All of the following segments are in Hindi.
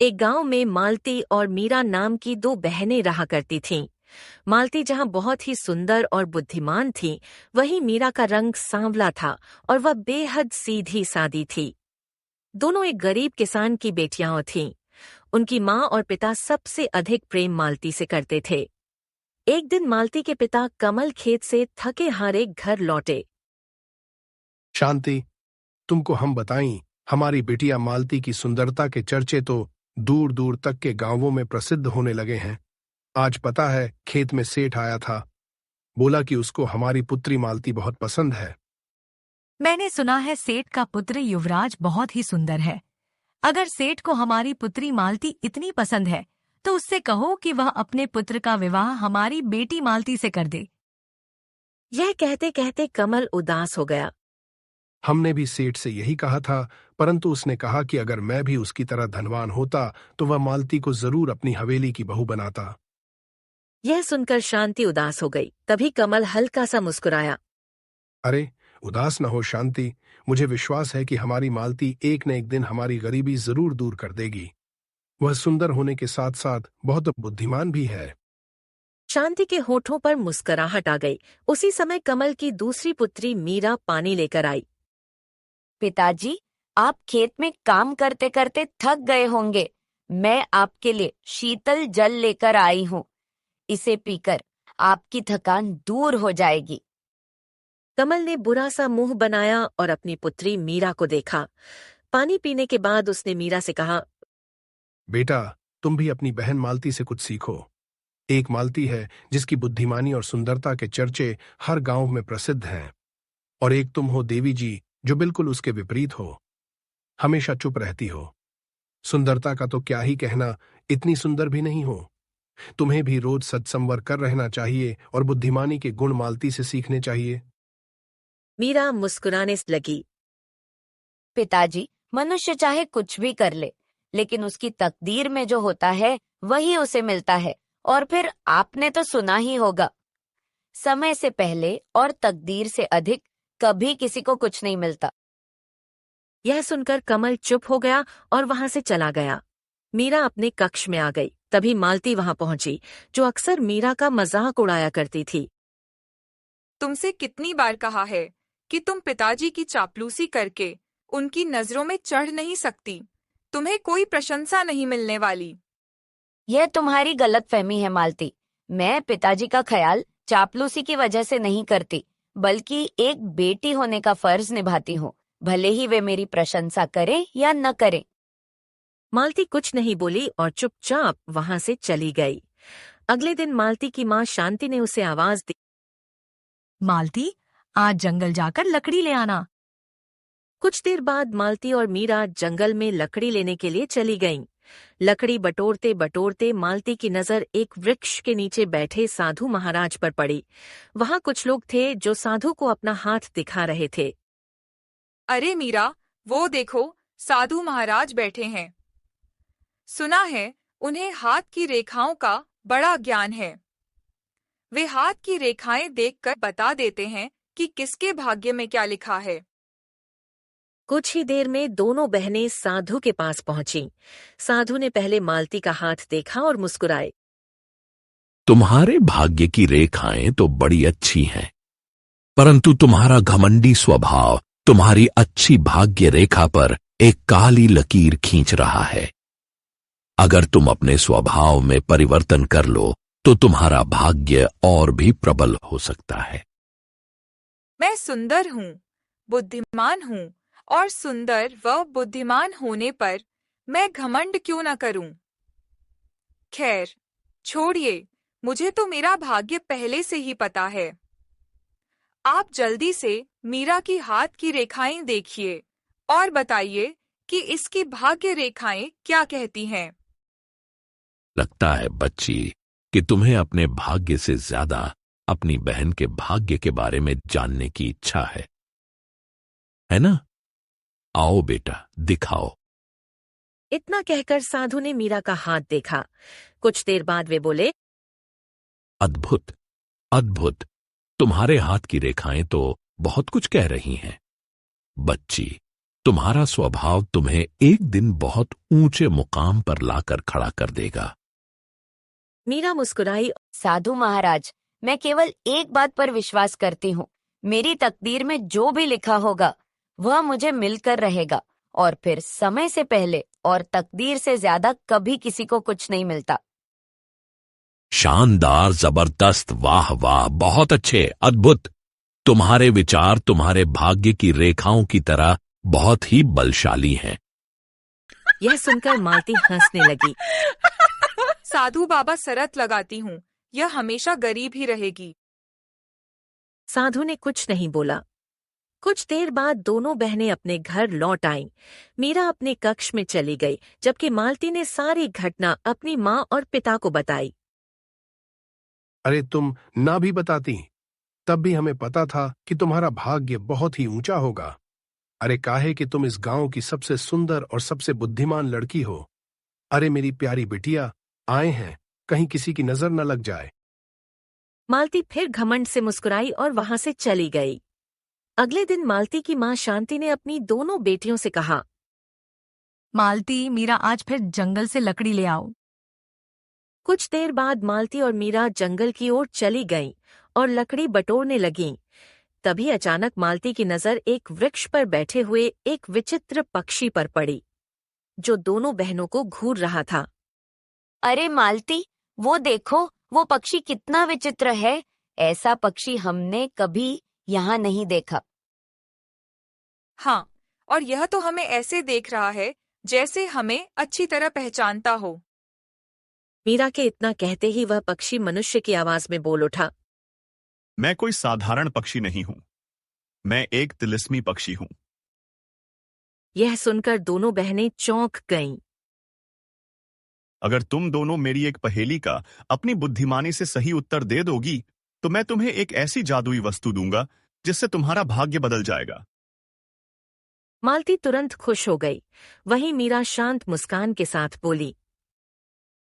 एक गांव में मालती और मीरा नाम की दो बहनें रहा करती थीं। मालती जहां बहुत ही सुंदर और बुद्धिमान थी, वहीं मीरा का रंग सांवला था और वह बेहद सीधी सादी थी। दोनों एक गरीब किसान की बेटियां थीं। उनकी माँ और पिता सबसे अधिक प्रेम मालती से करते थे। एक दिन मालती के पिता कमल खेत से थके हारे घर लौटे। शांति, तुमको हम बताएं, हमारी बिटिया मालती की सुंदरता के चर्चे तो दूर दूर तक के गांवों में प्रसिद्ध होने लगे हैं। आज पता है, खेत में सेठ आया था, बोला कि उसको हमारी पुत्री मालती बहुत पसंद है। मैंने सुना है सेठ का पुत्र युवराज बहुत ही सुंदर है। अगर सेठ को हमारी पुत्री मालती इतनी पसंद है तो उससे कहो कि वह अपने पुत्र का विवाह हमारी बेटी मालती से कर दे। यह कहते कहते कमल उदास हो गया। हमने भी सेठ से यही कहा था, परंतु उसने कहा कि अगर मैं भी उसकी तरह धनवान होता तो वह मालती को जरूर अपनी हवेली की बहू बनाता। यह सुनकर शांति उदास हो गई। तभी कमल हल्का सा मुस्कुराया। अरे, उदास न हो शांति, मुझे विश्वास है कि हमारी मालती एक न एक दिन हमारी गरीबी जरूर दूर कर देगी। वह सुंदर होने के साथ साथ बहुत बुद्धिमान भी है। शांति के होठों पर मुस्कुराहट आ गई। उसी समय कमल की दूसरी पुत्री मीरा पानी लेकर आई। पिताजी, आप खेत में काम करते करते थक गए होंगे। मैं आपके लिए शीतल जल लेकर आई हूँ। इसे पीकर आपकी थकान दूर हो जाएगी। कमल ने बुरा सा मुंह बनाया और अपनी पुत्री मीरा को देखा। पानी पीने के बाद उसने मीरा से कहा, बेटा, तुम भी अपनी बहन मालती से कुछ सीखो। एक मालती है जिसकी बुद्धिमानी और सुंदरता के चर्चे हर गांव में प्रसिद्ध हैं, और एक तुम हो देवी जी, जो बिल्कुल उसके विपरीत हो, हमेशा चुप रहती हो। सुंदरता का तो क्या ही कहना, इतनी सुंदर भी नहीं हो। तुम्हें भी रोज सत्संवर कर रहना चाहिए और बुद्धिमानी के गुण मालती से सीखने चाहिए। मीरा मुस्कुराने लगी। पिताजी, मनुष्य चाहे कुछ भी कर ले, लेकिन उसकी तकदीर में जो होता है वही उसे मिलता है। और फिर आपने तो सुना ही होगा, समय से पहले और तकदीर से अधिक कभी किसी को कुछ नहीं मिलता। यह सुनकर कमल चुप हो गया और वहां से चला गया। मीरा अपने कक्ष में आ गई। तभी मालती वहां पहुंची, जो अक्सर मीरा का मजाक उड़ाया करती थी। तुमसे कितनी बार कहा है कि तुम पिताजी की चापलूसी करके उनकी नजरों में चढ़ नहीं सकती। तुम्हें कोई प्रशंसा नहीं मिलने वाली। यह तुम्हारी गलतफहमी है मालती। मैं पिताजी का ख्याल चापलूसी की वजह से नहीं करती, बल्कि एक बेटी होने का फर्ज निभाती हूँ, भले ही वे मेरी प्रशंसा करें या न करें। मालती कुछ नहीं बोली और चुपचाप वहां से चली गई। अगले दिन मालती की माँ शांति ने उसे आवाज दी। मालती, आज जंगल जाकर लकड़ी ले आना। कुछ देर बाद मालती और मीरा जंगल में लकड़ी लेने के लिए चली गईं। लकड़ी बटोरते बटोरते मालती की नजर एक वृक्ष के नीचे बैठे साधु महाराज पर पड़ी। वहां कुछ लोग थे जो साधु को अपना हाथ दिखा रहे थे। अरे मीरा, वो देखो, साधु महाराज बैठे हैं। सुना है उन्हें हाथ की रेखाओं का बड़ा ज्ञान है। वे हाथ की रेखाएं देखकर बता देते हैं कि किसके भाग्य में क्या लिखा है। कुछ ही देर में दोनों बहनें साधु के पास पहुंचीं। साधु ने पहले मालती का हाथ देखा और मुस्कुराए। तुम्हारे भाग्य की रेखाएं तो बड़ी अच्छी हैं, परंतु तुम्हारा घमंडी स्वभाव तुम्हारी अच्छी भाग्य रेखा पर एक काली लकीर खींच रहा है। अगर तुम अपने स्वभाव में परिवर्तन कर लो तो तुम्हारा भाग्य और भी प्रबल हो सकता है। मैं सुंदर हूँ, बुद्धिमान हूँ, और सुंदर व बुद्धिमान होने पर मैं घमंड क्यों न करूं? खैर, छोड़िए, मुझे तो मेरा भाग्य पहले से ही पता है। आप जल्दी से मीरा की हाथ की रेखाएं देखिए और बताइए कि इसकी भाग्य रेखाएं क्या कहती हैं। लगता है बच्ची कि तुम्हें अपने भाग्य से ज्यादा अपनी बहन के भाग्य के बारे में जानने की इच्छा है ना? आओ बेटा, दिखाओ। इतना कहकर साधु ने मीरा का हाथ देखा। कुछ देर बाद वे बोले, अद्भुत, अद्भुत, तुम्हारे हाथ की रेखाएं तो बहुत कुछ कह रही हैं। बच्ची, तुम्हारा स्वभाव तुम्हें एक दिन बहुत ऊंचे मुकाम पर लाकर खड़ा कर देगा। मीरा मुस्कुराई। साधु महाराज, मैं केवल एक बात पर विश्वास करती हूँ। मेरी तकदीर में जो भी लिखा होगा वह मुझे मिलकर रहेगा, और फिर समय से पहले और तकदीर से ज्यादा कभी किसी को कुछ नहीं मिलता। शानदार, जबरदस्त, वाह वाह, बहुत अच्छे, अद्भुत। तुम्हारे विचार तुम्हारे भाग्य की रेखाओं की तरह बहुत ही बलशाली हैं। यह सुनकर मालती हंसने लगी। साधु बाबा, शरत लगाती हूँ, यह हमेशा गरीब ही रहेगी। साधु ने कुछ नहीं बोला। कुछ देर बाद दोनों बहनें अपने घर लौट आईं। मीरा अपने कक्ष में चली गई, जबकि मालती ने सारी घटना अपनी माँ और पिता को बताई। अरे तुम ना भी बताती, तब भी हमें पता था कि तुम्हारा भाग्य बहुत ही ऊंचा होगा। अरे काहे कि तुम इस गांव की सबसे सुंदर और सबसे बुद्धिमान लड़की हो। अरे मेरी प्यारी बिटिया, आए हैं, कहीं किसी की नजर न लग जाए। मालती फिर घमंड से मुस्कुराई और वहां से चली गई। अगले दिन मालती की माँ शांति ने अपनी दोनों बेटियों से कहा, मालती, मीरा, आज फिर जंगल से लकड़ी ले आओ। कुछ देर बाद मालती और मीरा जंगल की ओर चली गईं और लकड़ी बटोरने लगीं। तभी अचानक मालती की नजर एक वृक्ष पर बैठे हुए एक विचित्र पक्षी पर पड़ी, जो दोनों बहनों को घूर रहा था। अरे मालती, वो देखो, वो पक्षी कितना विचित्र है। ऐसा पक्षी हमने कभी यहाँ नहीं देखा। हाँ, और यह तो हमें ऐसे देख रहा है जैसे हमें अच्छी तरह पहचानता हो। मीरा के इतना कहते ही वह पक्षी मनुष्य की आवाज में बोल उठा, मैं कोई साधारण पक्षी नहीं हूं, मैं एक तिलिस्मी पक्षी हूं। यह सुनकर दोनों बहनें चौंक गईं। अगर तुम दोनों मेरी एक पहेली का अपनी बुद्धिमानी से सही उत्तर दे दोगी तो मैं तुम्हें एक ऐसी जादुई वस्तु दूंगा जिससे तुम्हारा भाग्य बदल जाएगा। मालती तुरंत खुश हो गई। वहीं मीरा शांत मुस्कान के साथ बोली,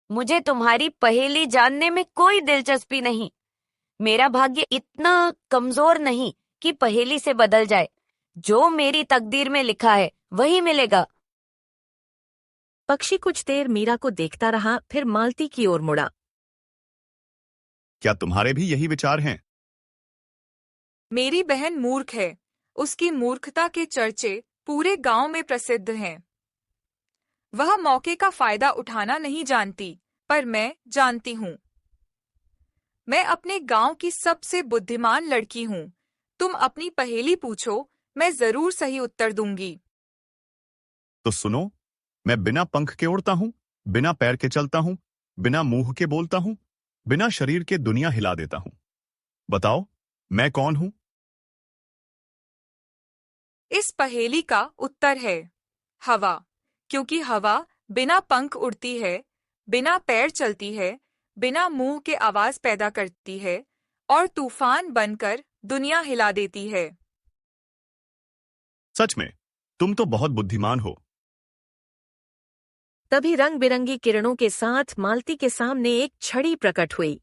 मुझे तुम्हारी पहेली जानने में कोई दिलचस्पी नहीं। मेरा भाग्य इतना कमजोर नहीं कि पहेली से बदल जाए। जो मेरी तकदीर में लिखा है वही मिलेगा। पक्षी कुछ देर मीरा को देखता रहा, फिर मालती की ओर मुड़ा। क्या तुम्हारे भी यही विचार हैं? मेरी बहन मूर्ख है, उसकी मूर्खता के चर्चे पूरे गांव में प्रसिद्ध हैं। वह मौके का फायदा उठाना नहीं जानती, पर मैं जानती हूँ। मैं अपने गांव की सबसे बुद्धिमान लड़की हूँ। तुम अपनी पहेली पूछो, मैं जरूर सही उत्तर दूंगी। तो सुनो, मैं बिना पंख के उड़ता हूं, बिना पैर के चलता हूं, बिना मुंह के बोलता हूं, बिना शरीर के दुनिया हिला देता हूं। बताओ, मैं कौन हूं? इस पहेली का उत्तर है हवा, क्योंकि हवा बिना पंख उड़ती है, बिना पैर चलती है, बिना मुंह के आवाज पैदा करती है और तूफान बनकर दुनिया हिला देती है। सच में, तुम तो बहुत बुद्धिमान हो। तभी रंग बिरंगी किरणों के साथ मालती के सामने एक छड़ी प्रकट हुई।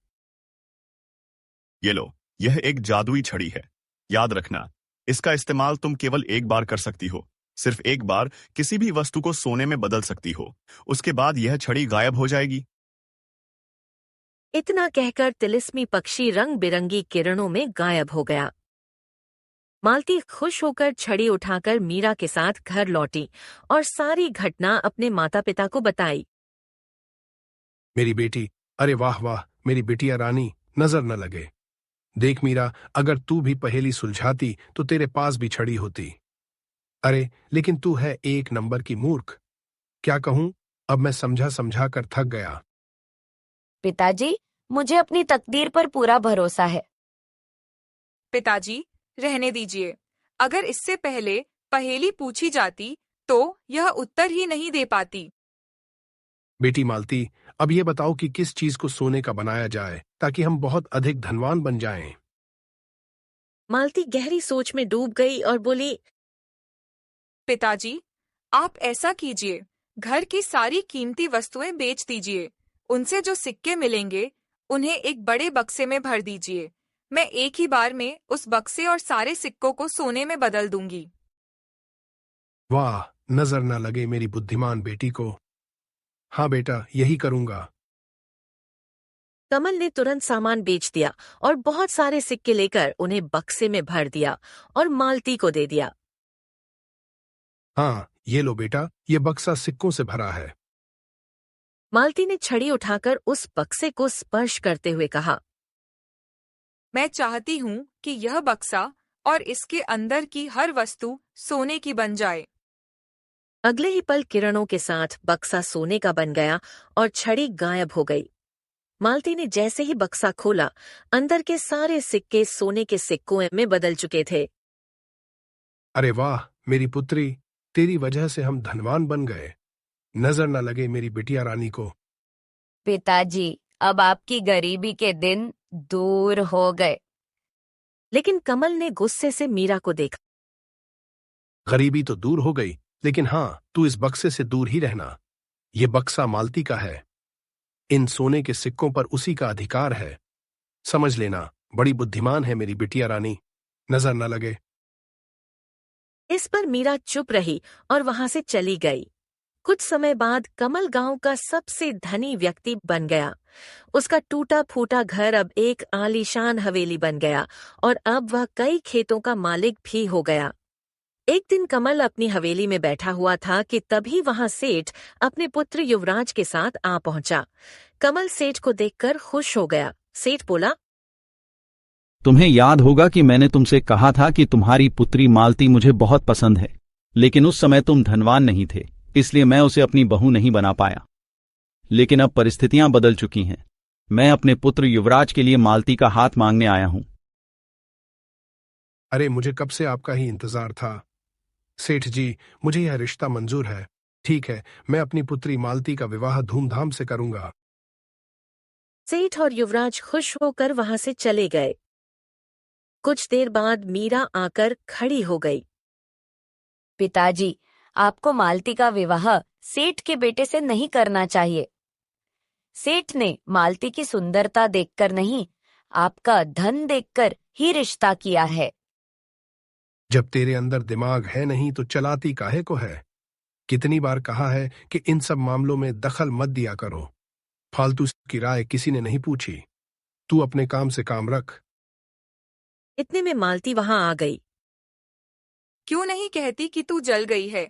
ये लो, यह एक जादुई छड़ी है। याद रखना, इसका इस्तेमाल तुम केवल एक बार कर सकती हो। सिर्फ एक बार किसी भी वस्तु को सोने में बदल सकती हो, उसके बाद यह छड़ी गायब हो जाएगी। इतना कहकर तिलिस्मी पक्षी रंग बिरंगी किरणों में गायब हो गया। मालती खुश होकर छड़ी उठाकर मीरा के साथ घर लौटी और सारी घटना अपने माता पिता को बताई। मेरी बेटी, अरे वाह वाह, मेरी बिटिया रानी, नजर न लगे। देख मीरा, अगर तू भी पहेली सुलझाती तो तेरे पास भी छड़ी होती। अरे लेकिन तू है एक नंबर की मूर्ख। क्या कहूं, अब मैं समझा समझा कर थक गया। पिताजी, मुझे अपनी तकदीर पर पूरा भरोसा है। पिताजी, रहने दीजिए। अगर इससे पहले पहेली पूछी जाती तो यह उत्तर ही नहीं दे पाती। बेटी मालती, अब ये बताओ कि किस चीज को सोने का बनाया जाए ताकि हम बहुत अधिक धनवान बन जाएं। मालती गहरी सोच में डूब गई और बोली, पिताजी, आप ऐसा कीजिए, घर की सारी कीमती वस्तुएं बेच दीजिए। उनसे जो सिक्के मिलेंगे उन्हें एक बड़े बक्से में भर दीजिए। मैं एक ही बार में उस बक्से और सारे सिक्कों को सोने में बदल दूंगी। वाह, नजर न लगे मेरी बुद्धिमान बेटी को। हाँ बेटा, यही करूंगा। कमल ने तुरंत सामान बेच दिया और बहुत सारे सिक्के लेकर उन्हें बक्से में भर दिया और मालती को दे दिया। हाँ, ये लो बेटा, ये बक्सा सिक्कों से भरा है। मालती ने छड़ी उठाकर उस बक्से को स्पर्श करते हुए कहा, मैं चाहती हूँ कि यह बक्सा और इसके अंदर की हर वस्तु सोने की बन जाए। अगले ही पल किरणों के साथ बक्सा सोने का बन गया और छड़ी गायब हो गई। मालती ने जैसे ही बक्सा खोला, अंदर के सारे सिक्के सोने के सिक्कों में बदल चुके थे। अरे वाह मेरी पुत्री, तेरी वजह से हम धनवान बन गए। नजर न लगे मेरी बिटिया रानी को। पिताजी, अब आपकी गरीबी के दिन दूर हो गए। लेकिन कमल ने गुस्से से मीरा को देखा। गरीबी तो दूर हो गई, लेकिन हाँ, तू इस बक्से से दूर ही रहना। ये बक्सा मालती का है। इन सोने के सिक्कों पर उसी का अधिकार है। समझ लेना, बड़ी बुद्धिमान है मेरी बिटिया रानी। नजर न लगे। इस पर मीरा चुप रही और वहां से चली गई। कुछ समय बाद कमल गांव का सबसे धनी व्यक्ति बन गया। उसका टूटा फूटा घर अब एक आलीशान हवेली बन गया और अब वह कई खेतों का मालिक भी हो गया। एक दिन कमल अपनी हवेली में बैठा हुआ था कि तभी वहां सेठ अपने पुत्र युवराज के साथ आ पहुंचा। कमल सेठ को देखकर खुश हो गया। सेठ बोला, तुम्हें याद होगा कि मैंने तुमसे कहा था कि तुम्हारी पुत्री मालती मुझे बहुत पसंद है, लेकिन उस समय तुम धनवान नहीं थे, इसलिए मैं उसे अपनी बहू नहीं बना पाया। लेकिन अब परिस्थितियां बदल चुकी हैं। मैं अपने पुत्र युवराज के लिए मालती का हाथ मांगने आया हूं। अरे, मुझे कब से आपका ही इंतजार था। सेठ जी, मुझे यह रिश्ता मंजूर है। ठीक है, मैं अपनी पुत्री मालती का विवाह धूमधाम से करूंगा। सेठ और युवराज खुश होकर वहां से चले गए। कुछ देर बाद मीरा आकर खड़ी हो गई। पिताजी, आपको मालती का विवाह सेठ के बेटे से नहीं करना चाहिए। सेठ ने मालती की सुंदरता देखकर नहीं, आपका धन देखकर ही रिश्ता किया है। जब तेरे अंदर दिमाग है नहीं तो चलाती काहे को है। कितनी बार कहा है कि इन सब मामलों में दखल मत दिया करो। फालतू की राय किसी ने नहीं पूछी। तू अपने काम से काम रख। इतने में मालती वहां आ गई। क्यों नहीं कहती कि तू जल गई है?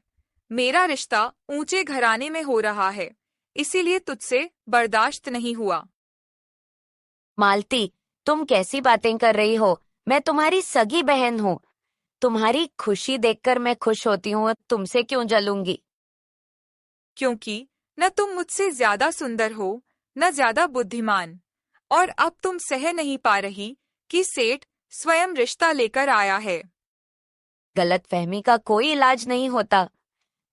मेरा रिश्ता ऊंचे घराने में हो रहा है, इसीलिए तुझसे बर्दाश्त नहीं हुआ। मालती, तुम कैसी बातें कर रही हो? मैं तुम्हारी सगी बहन हूँ। तुम्हारी खुशी देखकर मैं खुश होती हूँ, तुमसे क्यों जलूंगी? क्योंकि न तुम मुझसे ज्यादा सुंदर हो, न ज्यादा बुद्धिमान, और अब तुम सह नहीं पा रही कि सेठ स्वयं रिश्ता लेकर आया है। गलतफहमी का कोई इलाज नहीं होता।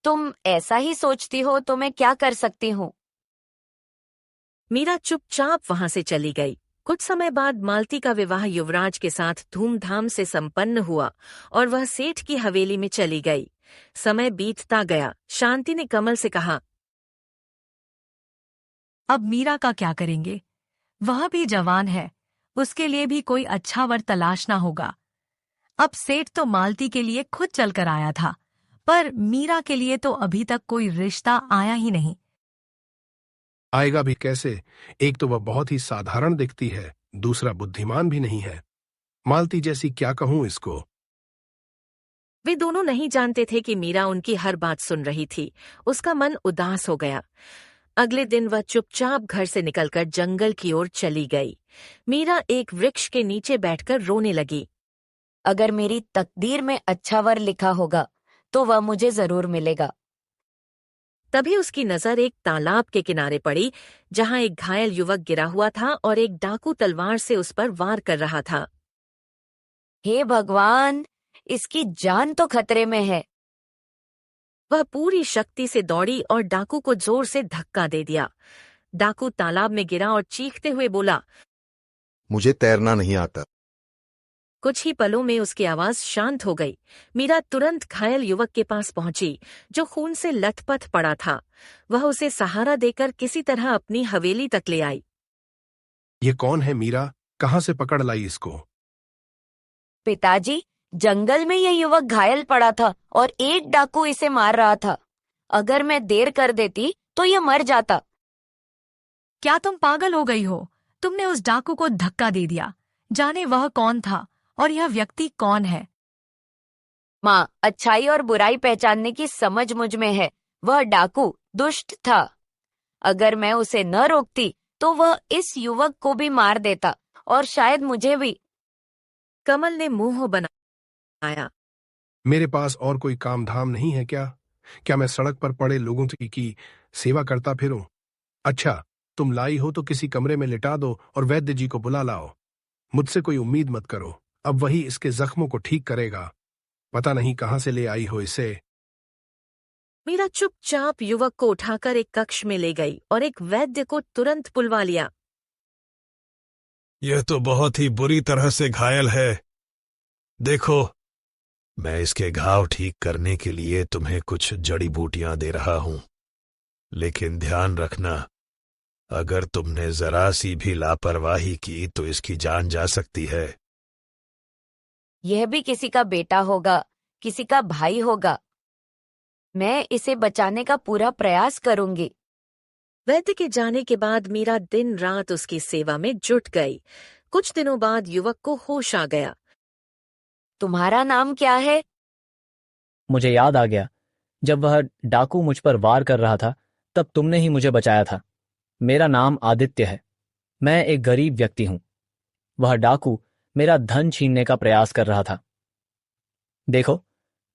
तुम ऐसा ही सोचती हो तो मैं क्या कर सकती हूँ? मीरा चुपचाप वहां से चली गई। कुछ समय बाद मालती का विवाह युवराज के साथ धूमधाम से संपन्न हुआ और वह सेठ की हवेली में चली गई। समय बीतता गया। शांति ने कमल से कहा, अब मीरा का क्या करेंगे? वह भी जवान है, उसके लिए भी कोई अच्छा वर तलाशना होगा। अब सेठ तो मालती के लिए खुद चलकर आया था, पर मीरा के लिए तो अभी तक कोई रिश्ता आया ही नहीं। आएगा भी कैसे? एक तो वह बहुत ही साधारण दिखती है, दूसरा बुद्धिमान भी नहीं है। मालती जैसी क्या कहूं इसको। वे दोनों नहीं जानते थे कि मीरा उनकी हर बात सुन रही थी। उसका मन उदास हो गया। अगले दिन वह चुपचाप घर से निकलकर जंगल की ओर चली गई। मीरा एक वृक्ष के नीचे बैठकर रोने लगी। अगर मेरी तकदीर में अच्छा वर लिखा होगा तो वह मुझे जरूर मिलेगा। तभी उसकी नजर एक तालाब के किनारे पड़ी, जहां एक घायल युवक गिरा हुआ था और एक डाकू तलवार से उस पर वार कर रहा था। हे भगवान, इसकी जान तो खतरे में है। वह पूरी शक्ति से दौड़ी और डाकू को जोर से धक्का दे दिया। डाकू तालाब में गिरा और चीखते हुए बोला, मुझे तैरना नहीं आता। कुछ ही पलों में उसकी आवाज शांत हो गई। मीरा तुरंत घायल युवक के पास पहुंची, जो खून से लथपथ पड़ा था। वह उसे सहारा देकर किसी तरह अपनी हवेली तक ले आई। ये कौन है मीरा? कहां से पकड़ लाई इसको? पिताजी, जंगल में यह युवक घायल पड़ा था और एक डाकू इसे मार रहा था। अगर मैं देर कर देती तो यह मर जाता। क्या तुम पागल हो गई हो? तुमने उस डाकू को धक्का दे दिया। जाने वह कौन था और यह व्यक्ति कौन है। माँ, अच्छाई और बुराई पहचानने की समझ मुझ में है। वह डाकू दुष्ट था। अगर मैं उसे न रोकती तो वह इस युवक को भी मार देता और शायद मुझे भी। कमल ने मुंह बनाया। मेरे पास और कोई काम धाम नहीं है क्या? क्या मैं सड़क पर पड़े लोगों की सेवा करता फिरूं? अच्छा, तुम लाई हो तो किसी कमरे में लिटा दो और वैद्य जी को बुला लाओ। मुझसे कोई उम्मीद मत करो, अब वही इसके जख्मों को ठीक करेगा। पता नहीं कहां से ले आई हो इसे। मीरा चुपचाप युवक को उठाकर एक कक्ष में ले गई और एक वैद्य को तुरंत बुलवा लिया। यह तो बहुत ही बुरी तरह से घायल है। देखो, मैं इसके घाव ठीक करने के लिए तुम्हें कुछ जड़ी बूटियां दे रहा हूं, लेकिन ध्यान रखना, अगर तुमने जरा सी भी लापरवाही की तो इसकी जान जा सकती है। यह भी किसी का बेटा होगा, किसी का भाई होगा। मैं इसे बचाने का पूरा प्रयास करूंगी। वैद्य के जाने के बाद मीरा दिन रात उसकी सेवा में जुट गई। कुछ दिनों बाद युवक को होश आ गया। तुम्हारा नाम क्या है? मुझे याद आ गया, जब वह डाकू मुझ पर वार कर रहा था तब तुमने ही मुझे बचाया था। मेरा नाम आदित्य है। मैं एक गरीब व्यक्ति हूं। वह डाकू मेरा धन छीनने का प्रयास कर रहा था। देखो,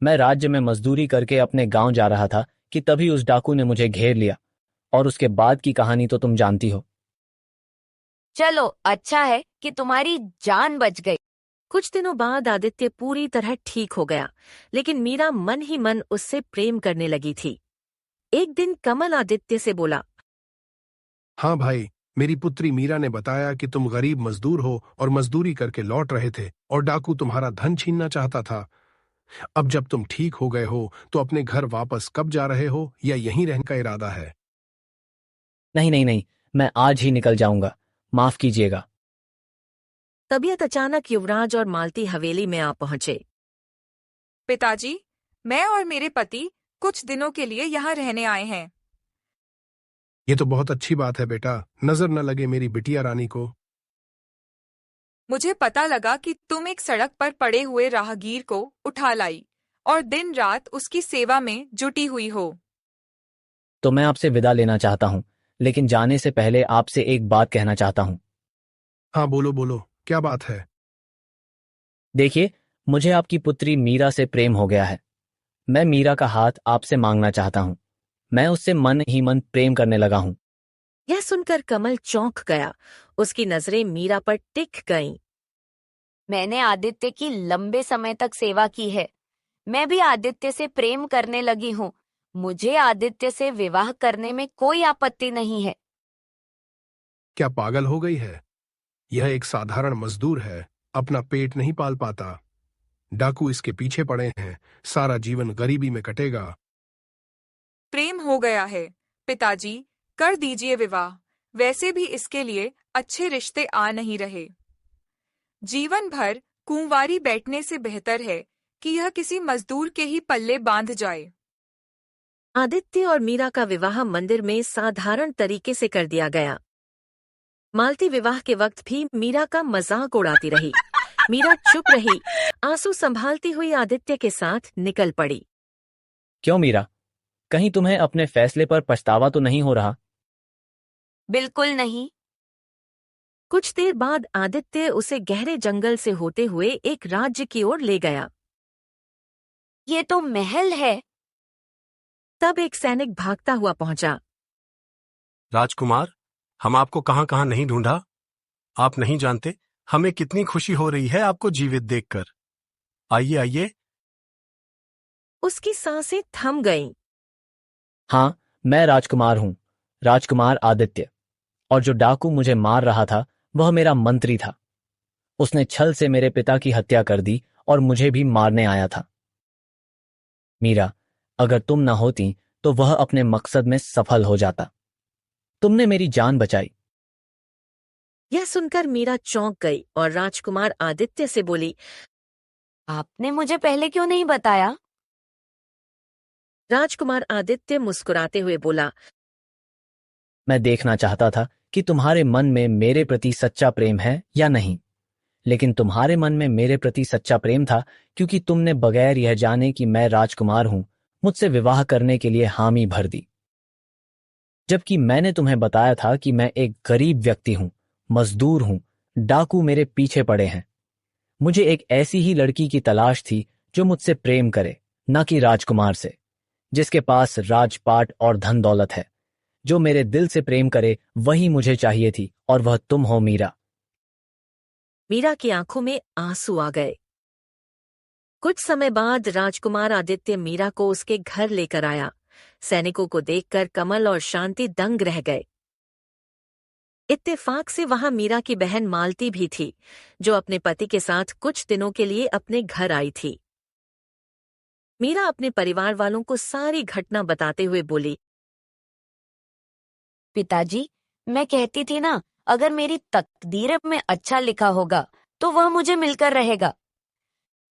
मैं राज्य में मजदूरी करके अपने गांव जा रहा था कि तभी उस डाकू ने मुझे घेर लिया, और उसके बाद की कहानी तो तुम जानती हो। चलो, अच्छा है कि तुम्हारी जान बच गई। कुछ दिनों बाद आदित्य पूरी तरह ठीक हो गया, लेकिन मीरा मन ही मन उससे प्रेम करने लगी थी। एक दिन कमल आदित्य से बोला, हाँ भाई, मेरी पुत्री मीरा ने बताया कि तुम गरीब मजदूर हो और मजदूरी करके लौट रहे थे और डाकू तुम्हारा धन छीनना चाहता था। अब जब तुम ठीक हो गए हो तो अपने घर वापस कब जा रहे हो या यहीं रहने का इरादा है? नहीं नहीं नहीं, मैं आज ही निकल जाऊंगा। माफ कीजिएगा। तबीयत अचानक युवराज और मालती हवेली में आ पहुंचे। पिताजी, मैं और मेरे पति कुछ दिनों के लिए यहाँ रहने आए हैं। ये तो बहुत अच्छी बात है बेटा, नजर न लगे मेरी बिटिया रानी को। मुझे पता लगा कि तुम एक सड़क पर पड़े हुए राहगीर को उठा लाई और दिन रात उसकी सेवा में जुटी हुई हो। तो मैं आपसे विदा लेना चाहता हूं, लेकिन जाने से पहले आपसे एक बात कहना चाहता हूं। हाँ बोलो बोलो, क्या बात है? देखिए, मुझे आपकी पुत्री मीरा से प्रेम हो गया है। मैं मीरा का हाथ आपसे मांगना चाहता हूं। मैं उससे मन ही मन प्रेम करने लगा हूं। यह सुनकर कमल चौंक गया। उसकी नजरें मीरा पर टिक गईं। मैंने आदित्य की लंबे समय तक सेवा की है। मैं भी आदित्य से प्रेम करने लगी हूँ। मुझे आदित्य से विवाह करने में कोई आपत्ति नहीं है। क्या पागल हो गई है? यह एक साधारण मजदूर है, अपना पेट नहीं पाल पाता। डाकू इसके पीछे पड़े हैं, सारा जीवन गरीबी में कटेगा। प्रेम हो गया है पिताजी, कर दीजिए विवाह। वैसे भी इसके लिए अच्छे रिश्ते आ नहीं रहे। जीवन भर कुंवारी बैठने से बेहतर है कि यह किसी मजदूर के ही पल्ले बांध जाए। आदित्य और मीरा का विवाह मंदिर में साधारण तरीके से कर दिया गया। मालती विवाह के वक्त भी मीरा का मजाक उड़ाती रही। मीरा चुप रही, आंसू संभालती हुई आदित्य के साथ निकल पड़ी। क्यों मीरा, कहीं तुम्हें अपने फैसले पर पछतावा तो नहीं हो रहा? बिल्कुल नहीं। कुछ देर बाद आदित्य उसे गहरे जंगल से होते हुए एक राज्य की ओर ले गया। ये तो महल है। तब एक सैनिक भागता हुआ पहुंचा। राजकुमार, हम आपको कहां कहां नहीं ढूंढा। आप नहीं जानते हमें कितनी खुशी हो रही है आपको जीवित देखकर। आइए आइए। उसकी सांसें थम गईं। हाँ, मैं राजकुमार हूं, राजकुमार आदित्य। और जो डाकू मुझे मार रहा था वह मेरा मंत्री था। उसने छल से मेरे पिता की हत्या कर दी और मुझे भी मारने आया था। मीरा, अगर तुम ना होती तो वह अपने मकसद में सफल हो जाता। तुमने मेरी जान बचाई। यह सुनकर मीरा चौंक गई और राजकुमार आदित्य से बोली, आपने मुझे पहले क्यों नहीं बताया? राजकुमार आदित्य मुस्कुराते हुए बोला, मैं देखना चाहता था कि तुम्हारे मन में मेरे प्रति सच्चा प्रेम है या नहीं, लेकिन तुम्हारे मन में मेरे प्रति सच्चा प्रेम था क्योंकि तुमने बगैर यह जाने कि मैं राजकुमार हूं मुझसे विवाह करने के लिए हामी भर दी, जबकि मैंने तुम्हें बताया था कि मैं एक गरीब व्यक्ति हूं, मजदूर हूं, डाकू मेरे पीछे पड़े हैं। मुझे एक ऐसी ही लड़की की तलाश थी जो मुझसे प्रेम करे, न कि राजकुमार से, जिसके पास राजपाट और धन दौलत है। जो मेरे दिल से प्रेम करे वही मुझे चाहिए थी, और वह तुम हो मीरा। मीरा की आंखों में आंसू आ गए। कुछ समय बाद राजकुमार आदित्य मीरा को उसके घर लेकर आया। सैनिकों को देखकर कमल और शांति दंग रह गए। इत्तेफाक से वहां मीरा की बहन मालती भी थी, जो अपने पति के साथ कुछ दिनों के लिए अपने घर आई थी। मीरा अपने परिवार वालों को सारी घटना बताते हुए बोली, पिताजी, मैं कहती थी ना, अगर मेरी तकदीर में अच्छा लिखा होगा तो वह मुझे मिलकर रहेगा।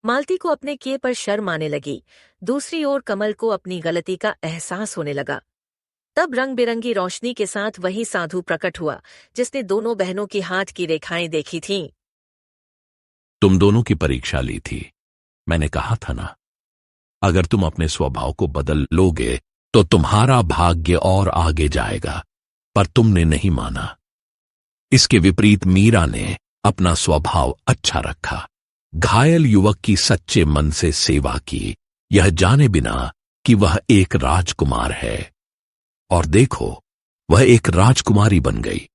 मालती को अपने किए पर शर्म आने लगी। दूसरी ओर कमल को अपनी गलती का एहसास होने लगा। तब रंग बिरंगी रोशनी के साथ वही साधु प्रकट हुआ जिसने दोनों बहनों की हाथ की रेखाएं देखी थीं। तुम दोनों की परीक्षा ली थी। मैंने कहा था ना, अगर तुम अपने स्वभाव को बदल लोगे तो तुम्हारा भाग्य और आगे जाएगा, पर तुमने नहीं माना। इसके विपरीत मीरा ने अपना स्वभाव अच्छा रखा, घायल युवक की सच्चे मन से सेवा की, यह जाने बिना कि वह एक राजकुमार है। और देखो, वह एक राजकुमारी बन गई।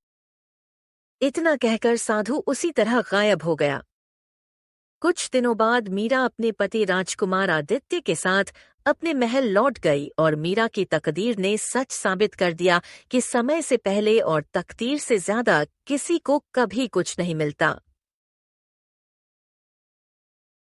इतना कहकर साधु उसी तरह गायब हो गया। कुछ दिनों बाद मीरा अपने पति राजकुमार आदित्य के साथ अपने महल लौट गई और मीरा की तकदीर ने सच साबित कर दिया कि समय से पहले और तकदीर से ज्यादा किसी को कभी कुछ नहीं मिलता।